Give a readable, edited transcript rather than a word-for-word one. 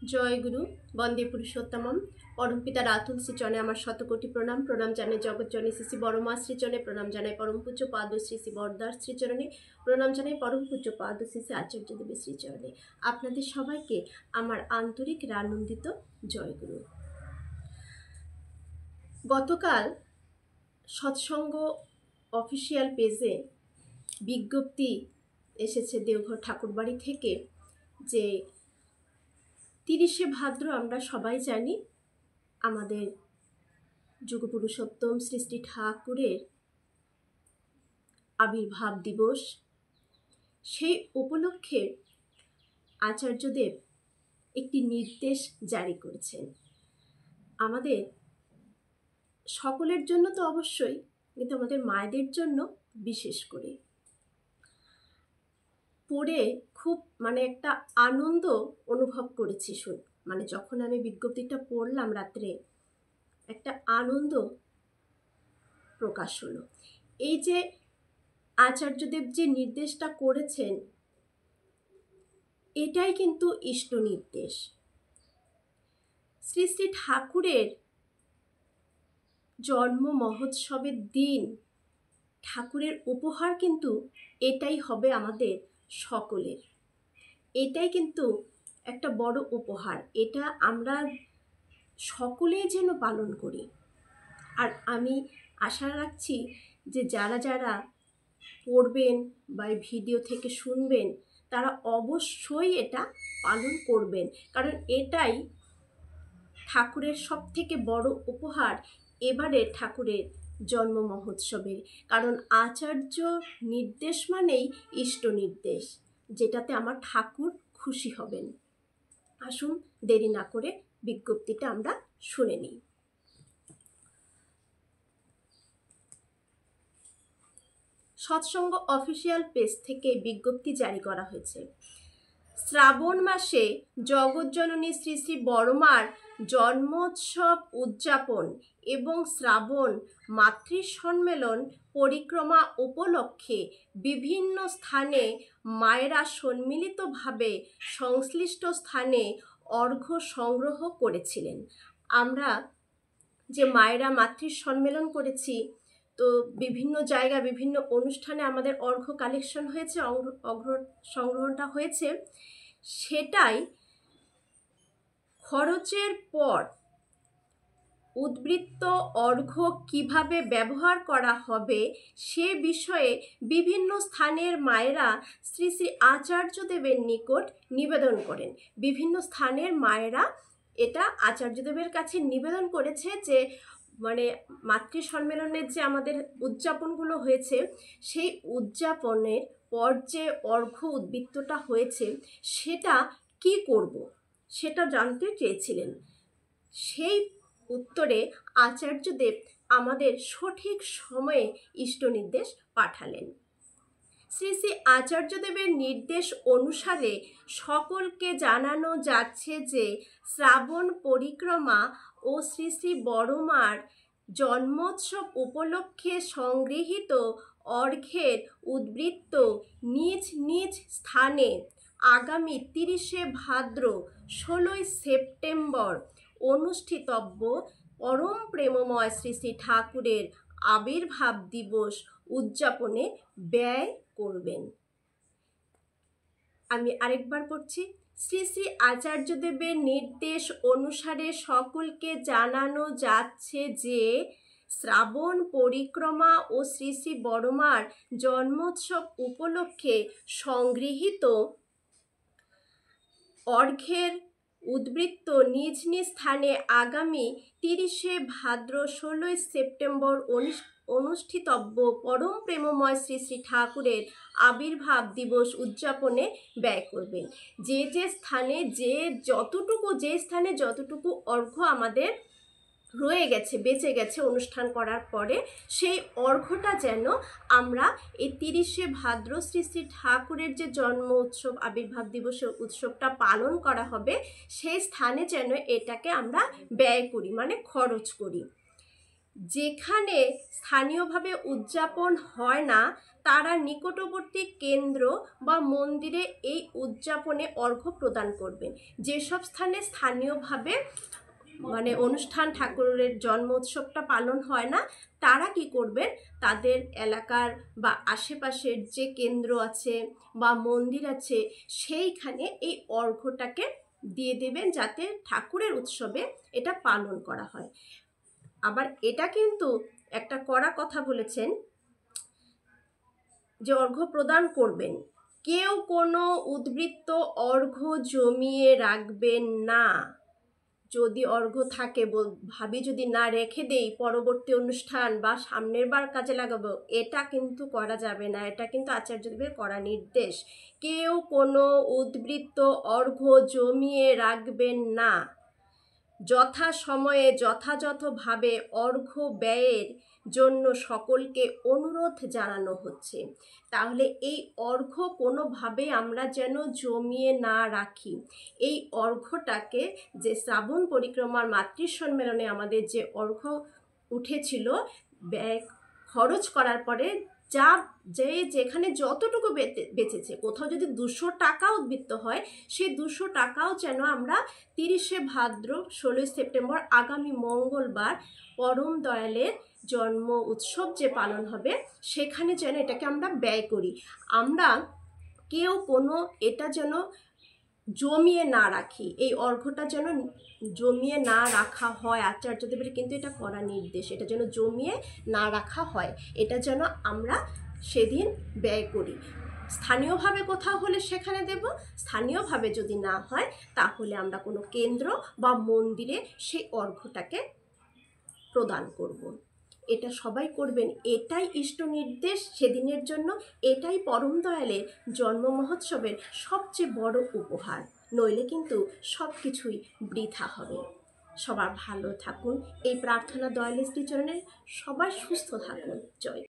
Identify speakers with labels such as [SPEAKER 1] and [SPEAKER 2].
[SPEAKER 1] জয় গুরু বন্দে পুরুষোত্তমম পরম পিতা রাতুল শ্রীচরণে আমার শতকোটি প্রণাম। প্রণাম জানাই জগৎজননী শ্রী শ্রী বড়মা শ্রীচরণে, প্রণাম জানাই পরম পূজ্য পাদ শ্রী শ্রী বরদাস শ্রীচরণে, প্রণাম জানাই পরম পূজ্য পাদ শ্রী শ্রী আচার্য দেবের শ্রীচরণে। আপনাদের সবাইকে আমার আন্তরিক আনন্দিত জয় গুরু। গতকাল সৎসঙ্গ অফিসিয়াল পেজে বিজ্ঞপ্তি এসেছে দেওঘর ঠাকুরবাড়ি থেকে যে 30শে ভাদ্র আমরা সবাই জানি আমাদের যুগপুরুষোত্তম শ্রী শ্রী ঠাকুরের আবির্ভাব দিবস। সেই উপলক্ষে আচার্যদেব একটি নির্দেশ জারি করেছেন আমাদের সকলের জন্য, তো অবশ্যই, কিন্তু আমাদের মায়েদের জন্য বিশেষ করে। পড়ে খুব একটা আনন্দ অনুভব করেছি। যখন আমি বিজ্ঞপ্তিটা পড়লাম রাত্রে, একটা আনন্দ প্রকাশ হলো। এই যে আচার্যদেব যে নির্দেশটা করেছেন, এটাই কিন্তু ইষ্ট নির্দেশ। শ্রী শ্রী ঠাকুরের জন্ম মহোৎসবের দিন ঠাকুরের উপহার কিন্তু এটাই হবে আমাদের সকলের। এটাই কিন্তু একটা বড় উপহার। এটা আমরা সকলেই যেন পালন করি। আর আমি আশা রাখছি যে যারা যারা পড়বেন বা ভিডিও থেকে শুনবেন, তারা অবশ্যই এটা পালন করবেন, কারণ এটাই ঠাকুরের সব থেকে বড় উপহার এবারে ঠাকুরের জন্ম মহোৎসবের। কারণ আচার্য নির্দেশ মানেই ইষ্ট নির্দেশ, যেটাতে আমার ঠাকুর খুশি হবেন। আসুন দেরি না করে বিজ্ঞপ্তিটা আমরা শুনে নিই। সৎসঙ্গ অফিসিয়াল পেজ থেকে বিজ্ঞপ্তি জারি করা হয়েছে। শ্রাবণ মাসে জগৎজননী শ্রী শ্রী বড়মার জন্মোৎসব উদযাপন এবং শ্রাবণ মাতৃ সম্মেলন পরিক্রমা উপলক্ষে বিভিন্ন স্থানে মায়েরা সম্মিলিতভাবে সংশ্লিষ্ট স্থানে অর্ঘ্য সংগ্রহ করেছিলেন। আমরা যে মায়েরা মাতৃ সম্মেলন করেছি, তো বিভিন্ন জায়গা বিভিন্ন অনুষ্ঠানে আমাদের অর্ঘ্য কালেকশন হয়েছে, অর্ঘ্য সংগ্রহণটা হয়েছে। সেটাই খরচের পর উদ্বৃত্ত অর্ঘ্য কিভাবে ব্যবহার করা হবে সে বিষয়ে বিভিন্ন স্থানের মায়েরা শ্রী শ্রী আচার্যদেবের নিকট নিবেদন করেন। বিভিন্ন স্থানের মায়েরা এটা আচার্যদেবের কাছে নিবেদন করেছে যে মাতৃ সম্মেলনের যে আমাদের উদযাপনগুলো হয়েছে, সেই উদযাপনের পর যে অর্ঘ্য উদ্বৃত্তটা হয়েছে সেটা কি করব সেটা জানতে চেয়েছিলেন। সেই উত্তরে আচার্যদেব আমাদের সঠিক সময়ে ইষ্ট নির্দেশ পাঠালেন। শ্রী শ্রী আচার্যদেবের নির্দেশ অনুসারে সকলকে জানানো যাচ্ছে যে শ্রাবণ পরিক্রমা ও শ্রী শ্রী বড়মার জন্মোৎসব উপলক্ষে সংগৃহীত অর্ঘ্যের উদ্বৃত্ত নিজ নিজ স্থানে আগামী 30শে ভাদ্র 16ই সেপ্টেম্বর অনুষ্ঠিতব্য পরম প্রেমময় শ্রী শ্রী ঠাকুরের আবির্ভাব দিবস উদযাপনে ব্যয় করবেন। আমি আরেকবার পড়ছি। শ্রী শ্রী আচার্যদেবের নির্দেশ অনুসারে সকলকে জানানো যাচ্ছে যে শ্রাবণ পরিক্রমা ও শ্রী শ্রী বড়মার জন্মোৎসব উপলক্ষে সংগৃহীত অর্ঘ্যের উদ্বৃত্ত নিজ নিজ স্থানে আগামী 30শে ভাদ্র 16ই সেপ্টেম্বর অনুষ্ঠিতব্য পরম প্রেমময় শ্রী শ্রী ঠাকুরের আবির্ভাব দিবস উদযাপনে ব্যয় করবেন। যে স্থানে যতটুকু অর্ঘ্য আমাদের রয়ে গেছে, বেঁচে গেছে অনুষ্ঠান করার পরে, সেই অর্ঘ্যটা যেন আমরা এই 30শে ভাদ্র শ্রী শ্রী ঠাকুরের যে জন্ম উৎসব আবির্ভাব দিবসের উৎসবটা পালন করা হবে, সেই স্থানে যেন এটাকে আমরা ব্যয় করি, খরচ করি। যেখানে স্থানীয়ভাবে উদযাপন হয় না তারা নিকটবর্তী কেন্দ্র বা মন্দিরে এই উদযাপনে অর্ঘ্য প্রদান করবেন। যেসব স্থানে স্থানীয়ভাবে অনুষ্ঠান ঠাকুরের জন্ম উৎসবটা পালন হয় না, তারা কি করবেন, তাদের এলাকার বা আশেপাশের যে কেন্দ্র আছে বা মন্দির আছে সেইখানে এই অর্ঘ্যটাকে দিয়ে দেবেন, যাতে ঠাকুরের উৎসবে এটা পালন করা হয়। আবার এটা কিন্তু একটা কড়া কথা বলেছেন যে অর্ঘ্য প্রদান করবেন, কেউ কোনো উদ্বৃত্ত অর্ঘ্য জমিয়ে রাখবেন না। যদি অর্ঘ্য থাকে ভাবি যদি না রেখে দেই পরবর্তী অনুষ্ঠান বা সামনের বার কাজে লাগাবো, এটা কিন্তু করা যাবে না। এটা কিন্তু আচার্যদেবের কড়া নির্দেশ। কেউ কোনো উদ্বৃত্ত অর্ঘ্য জমিয়ে রাখবেন না। যথা সময়ে যথাযথভাবে অর্ঘ্য ব্যয়ের জন্য সকলকে অনুরোধ জানানো হচ্ছে। তাহলে এই অর্ঘ্য কোনোভাবে আমরা যেন জমিয়ে না রাখি। এই অর্ঘ্যটাকে যে শ্রাবণ পরিক্রমার মাতৃ সম্মেলনে আমাদের যে অর্ঘ্য উঠেছিল, ব্যয় খরচ করার পরে যেখানে যতটুকু বেঁচেছে, কোথাও যদি 200 টাকা উদ্বৃত্ত হয়, সেই 200 টাকাও যেন আমরা 30শে ভাদ্র 16ই সেপ্টেম্বর আগামী মঙ্গলবার পরম দয়ালের জন্ম উৎসব যে পালন হবে সেখানে যেন এটাকে আমরা ব্যয় করি। আমরা কেউ কোনো এটা যেন জমিয়ে না রাখি, এই অর্ঘ্যটা যেন জমিয়ে না রাখা হয়। আচার্যদেবের কিন্তু এটা কড়া নির্দেশ, এটা যেন জমিয়ে না রাখা হয়, এটা যেন আমরা সেদিন ব্যয় করি। স্থানীয়ভাবে কোথাও হলে সেখানে দেব, স্থানীয়ভাবে যদি না হয় তাহলে আমরা কোনো কেন্দ্র বা মন্দিরে সেই অর্ঘ্যটাকে প্রদান করব। এটা সবাই করবেন, এটাই ইষ্ট নির্দেশ সেদিনের জন্য, এটাই পরম দয়ালের জন্ম মহোৎসবের সবচেয়ে বড় উপহার। নইলে কিন্তু সব কিছুই বৃথা হবে। সবার ভালো থাকুন এই প্রার্থনা দয়ালের শ্রীচরণে, সবাই সুস্থ থাকুন। জয়।